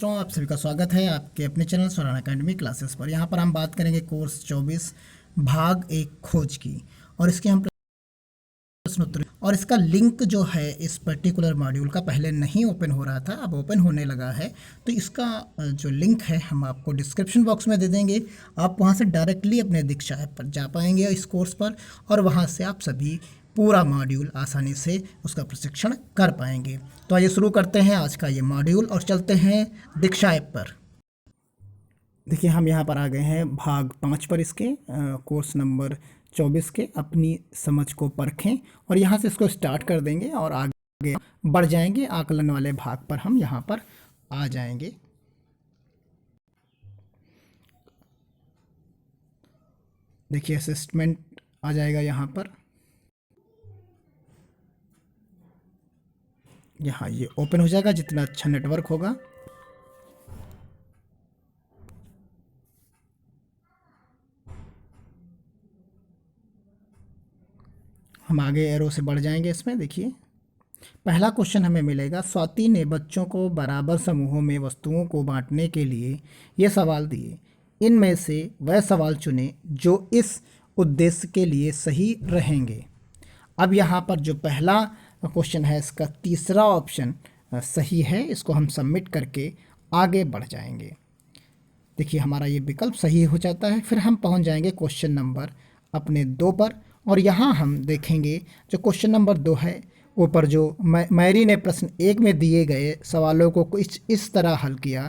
तो आप सभी का स्वागत है आपके अपने चैनल स्वरान एकेडमी क्लासेस पर। यहाँ पर हम बात करेंगे कोर्स 24 भाग 1 खोज की, और इसके हम प्रश्न उत्तर और इसका लिंक जो है इस पर्टिकुलर मॉड्यूल का पहले नहीं ओपन हो रहा था, अब ओपन होने लगा है। तो इसका जो लिंक है हम आपको डिस्क्रिप्शन बॉक्स में दे देंगे। आप वहाँ से डायरेक्टली अपने दीक्षा ऐप पर जा पाएंगे इस कोर्स पर, और वहाँ से आप सभी पूरा मॉड्यूल आसानी से उसका प्रशिक्षण कर पाएंगे। तो आइए शुरू करते हैं आज का ये मॉड्यूल और चलते हैं दीक्षा ऐप पर। देखिए हम यहाँ पर आ गए हैं भाग 5 पर, इसके कोर्स नंबर 24 के अपनी समझ को परखें, और यहाँ से इसको स्टार्ट कर देंगे और आगे बढ़ जाएंगे। आकलन वाले भाग पर हम यहाँ पर आ जाएंगे। देखिए असेसमेंट आ जाएगा यहाँ पर। यहाँ ये ओपन हो जाएगा जितना अच्छा नेटवर्क होगा। हम आगे एरो से बढ़ जाएंगे इसमें। देखिए पहला क्वेश्चन हमें मिलेगा, स्वाति ने बच्चों को बराबर समूहों में वस्तुओं को बांटने के लिए ये सवाल दिए। इनमें से वह सवाल चुने जो इस उद्देश्य के लिए सही रहेंगे। अब यहाँ पर जो पहला क्वेश्चन है इसका तीसरा ऑप्शन सही है। इसको हम सबमिट करके आगे बढ़ जाएंगे। देखिए हमारा ये विकल्प सही हो जाता है। फिर हम पहुँच जाएंगे क्वेश्चन नंबर अपने 2 पर, और यहाँ हम देखेंगे जो क्वेश्चन नंबर 2 है ऊपर जो मैरी ने प्रश्न 1 में दिए गए सवालों को इस तरह हल किया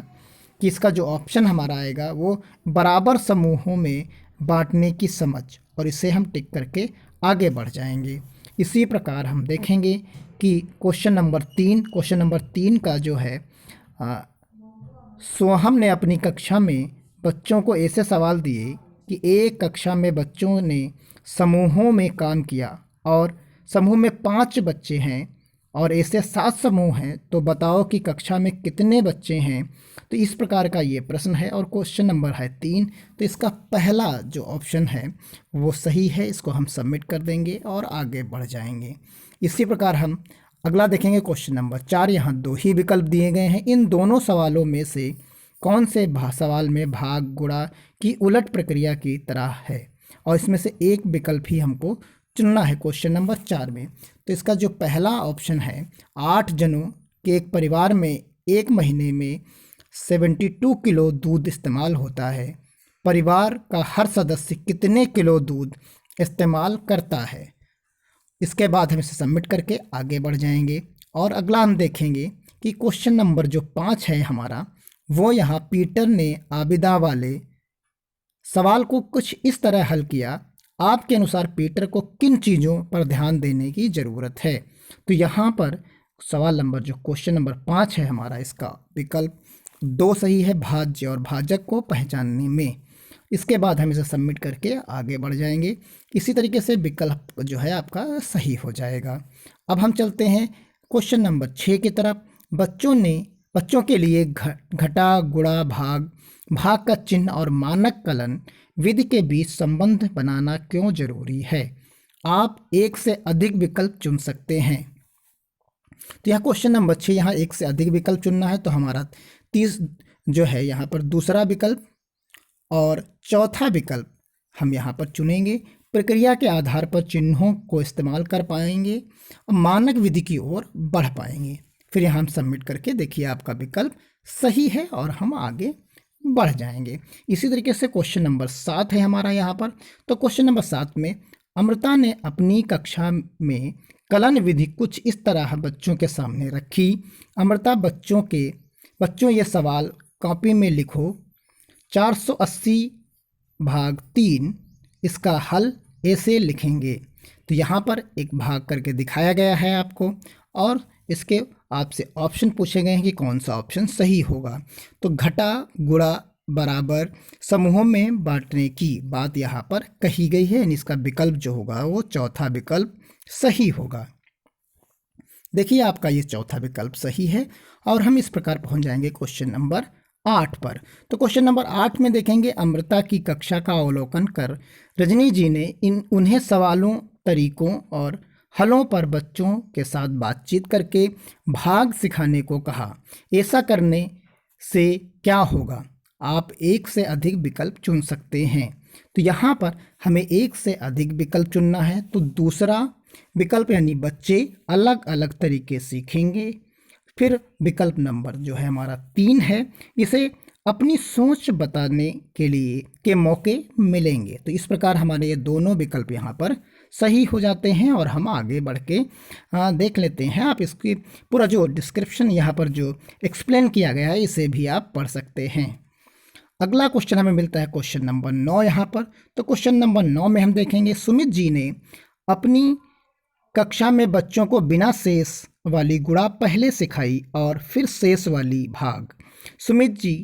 कि इसका जो ऑप्शन हमारा आएगा वो बराबर समूहों में बांटने की समझ, और इसे हम टिक करके आगे बढ़ जाएंगे। इसी प्रकार हम देखेंगे कि क्वेश्चन नंबर 3 का जो है सोहम ने अपनी कक्षा में बच्चों को ऐसे सवाल दिए कि एक कक्षा में बच्चों ने समूहों में काम किया और समूह में 5 बच्चे हैं और ऐसे 7 समूह हैं, तो बताओ कि कक्षा में कितने बच्चे हैं। तो इस प्रकार का ये प्रश्न है और क्वेश्चन नंबर है 3। तो इसका पहला जो ऑप्शन है वो सही है। इसको हम सबमिट कर देंगे और आगे बढ़ जाएंगे। इसी प्रकार हम अगला देखेंगे क्वेश्चन नंबर 4। यहाँ 2 ही विकल्प दिए गए हैं। इन दोनों सवालों में से कौन से सवाल में भाग गुणा की उलट प्रक्रिया की तरह है, और इसमें से एक विकल्प ही हमको चुनना है क्वेश्चन नंबर 4 में। तो इसका जो पहला ऑप्शन है, 8 जनों के एक परिवार में एक महीने में 72 किलो दूध इस्तेमाल होता है। परिवार का हर सदस्य कितने किलो दूध इस्तेमाल करता है। इसके बाद हम इसे सबमिट करके आगे बढ़ जाएंगे। और अगला हम देखेंगे कि क्वेश्चन नंबर जो 5 है हमारा, वो यहाँ पीटर ने आबिदा वाले सवाल को कुछ इस तरह हल किया। आपके अनुसार पीटर को किन चीज़ों पर ध्यान देने की ज़रूरत है। तो यहाँ पर सवाल नंबर जो क्वेश्चन नंबर 5 है हमारा, इसका विकल्प 2 सही है, भाज्य और भाजक को पहचानने में। इसके बाद हम इसे सबमिट करके आगे बढ़ जाएंगे। इसी तरीके से विकल्प जो है आपका सही हो जाएगा। अब हम चलते हैं क्वेश्चन नंबर 6 की तरफ। बच्चों के लिए घटा गुणा भाग का चिन्ह और मानक कलन विधि के बीच संबंध बनाना क्यों जरूरी है। आप एक से अधिक विकल्प चुन सकते हैं। तो यह क्वेश्चन नंबर 6, यहाँ एक से अधिक विकल्प चुनना है। तो हमारा 30 जो है यहाँ पर दूसरा विकल्प और चौथा विकल्प हम यहाँ पर चुनेंगे। प्रक्रिया के आधार पर चिन्हों को इस्तेमाल कर पाएंगे और मानक विधि की ओर बढ़ पाएंगे। फिर यहाँ हम सबमिट करके देखिए आपका विकल्प सही है और हम आगे बढ़ जाएंगे। इसी तरीके से क्वेश्चन नंबर 7 है हमारा यहाँ पर। तो क्वेश्चन नंबर 7 में अमृता ने अपनी कक्षा में कलन विधि कुछ इस तरह बच्चों के सामने रखी। अमृता बच्चों ये सवाल कॉपी में लिखो। 480 भाग 3 इसका हल ऐसे लिखेंगे। तो यहाँ पर एक भाग करके दिखाया गया है आपको, और इसके आपसे ऑप्शन पूछे गए हैं कि कौन सा ऑप्शन सही होगा। तो घटा गुणा बराबर समूहों में बांटने की बात यहाँ पर कही गई है, यानी इसका विकल्प जो होगा वो चौथा विकल्प सही होगा। देखिए आपका ये चौथा विकल्प सही है। और हम इस प्रकार पहुंच जाएंगे क्वेश्चन नंबर 8 पर। तो क्वेश्चन नंबर 8 में देखेंगे, अमृता की कक्षा का अवलोकन कर रजनी जी ने उन्हें सवालों, तरीकों और हलों पर बच्चों के साथ बातचीत करके भाग सिखाने को कहा। ऐसा करने से क्या होगा? आप एक से अधिक विकल्प चुन सकते हैं। तो यहाँ पर हमें एक से अधिक विकल्प चुनना है, तो दूसरा विकल्प यानी बच्चे अलग अलग तरीके सीखेंगे। फिर विकल्प नंबर जो है हमारा 3 है, इसे अपनी सोच बताने के लिए के मौके मिलेंगे। तो इस प्रकार हमारे ये दोनों विकल्प यहाँ पर सही हो जाते हैं और हम आगे बढ़ के देख लेते हैं। आप इसकी पूरा जो डिस्क्रिप्शन यहाँ पर जो एक्सप्लेन किया गया है इसे भी आप पढ़ सकते हैं। अगला क्वेश्चन हमें मिलता है क्वेश्चन नंबर 9 यहाँ पर। तो क्वेश्चन नंबर 9 में हम देखेंगे, सुमित जी ने अपनी कक्षा में बच्चों को बिना शेष वाली गुणा पहले सिखाई और फिर शेष वाली भाग। सुमित जी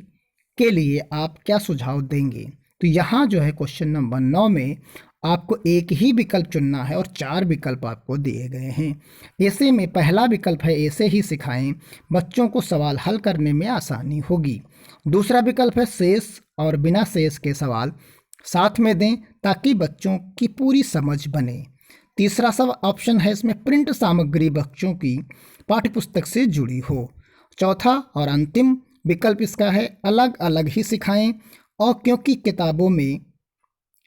के लिए आप क्या सुझाव देंगे? तो यहाँ जो है क्वेश्चन नंबर 9 में आपको एक ही विकल्प चुनना है और 4 विकल्प आपको दिए गए हैं। ऐसे में पहला विकल्प है ऐसे ही सिखाएं, बच्चों को सवाल हल करने में आसानी होगी। दूसरा विकल्प है शेष और बिना शेष के सवाल साथ में दें ताकि बच्चों की पूरी समझ बने। तीसरा सब ऑप्शन है इसमें प्रिंट सामग्री बच्चों की पाठ्यपुस्तक से जुड़ी हो। चौथा और अंतिम विकल्प इसका है अलग अलग ही सिखाएं, और क्योंकि किताबों में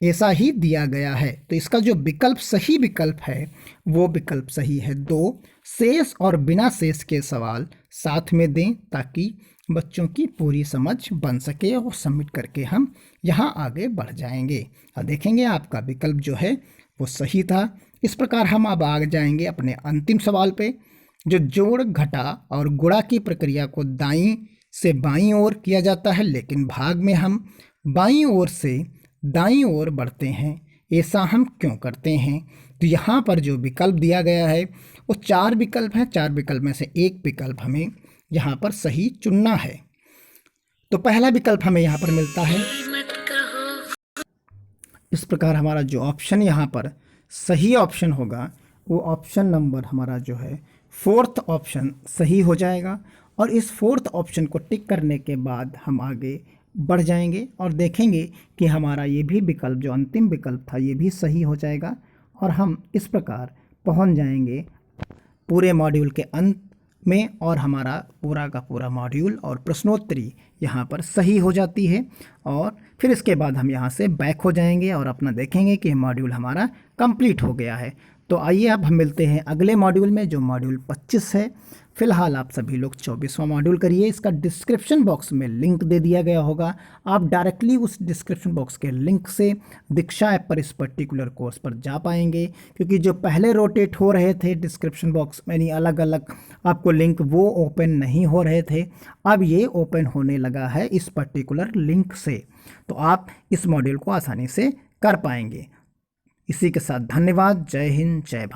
ऐसा ही दिया गया है। तो इसका जो विकल्प सही विकल्प है वो विकल्प सही है 2, शेष और बिना शेष के सवाल साथ में दें ताकि बच्चों की पूरी समझ बन सके, और सबमिट करके हम यहाँ आगे बढ़ जाएंगे और देखेंगे आपका विकल्प जो है वो सही था। इस प्रकार हम अब आगे जाएंगे अपने अंतिम सवाल पे, जो जोड़ घटा और गुणा की प्रक्रिया को दाईं से बाईं ओर किया जाता है, लेकिन भाग में हम बाईं ओर से दाईं ओर बढ़ते हैं, ऐसा हम क्यों करते हैं? तो यहाँ पर जो विकल्प दिया गया है वो 4 विकल्प हैं। 4 विकल्प में से एक विकल्प हमें यहाँ पर सही चुनना है। तो पहला विकल्प हमें यहाँ पर मिलता है, इस प्रकार हमारा जो ऑप्शन यहाँ पर सही ऑप्शन होगा वो ऑप्शन नंबर हमारा जो है 4th ऑप्शन सही हो जाएगा। और इस 4th ऑप्शन को टिक करने के बाद हम आगे बढ़ जाएंगे और देखेंगे कि हमारा ये भी विकल्प जो अंतिम विकल्प था ये भी सही हो जाएगा, और हम इस प्रकार पहुंच जाएंगे पूरे मॉड्यूल के अंत में, और हमारा पूरा का पूरा मॉड्यूल और प्रश्नोत्तरी यहाँ पर सही हो जाती है। और फिर इसके बाद हम यहाँ से बैक हो जाएंगे और अपना देखेंगे कि मॉड्यूल हमारा कंप्लीट हो गया है। तो आइए अब हम मिलते हैं अगले मॉड्यूल में जो मॉड्यूल 25 है। फिलहाल आप सभी लोग 24वां मॉड्यूल करिए। इसका डिस्क्रिप्शन बॉक्स में लिंक दे दिया गया होगा, आप डायरेक्टली उस डिस्क्रिप्शन बॉक्स के लिंक से दीक्षा ऐप पर इस पर्टिकुलर कोर्स पर जा पाएंगे, क्योंकि जो पहले रोटेट हो रहे थे डिस्क्रिप्शन बॉक्स यानी अलग अलग आपको लिंक वो ओपन नहीं हो रहे थे, अब ये ओपन होने लगा है इस पर्टिकुलर लिंक से, तो आप इस मॉड्यूल को आसानी से कर पाएंगे। इसी के साथ धन्यवाद। जय हिंद, जय भारत।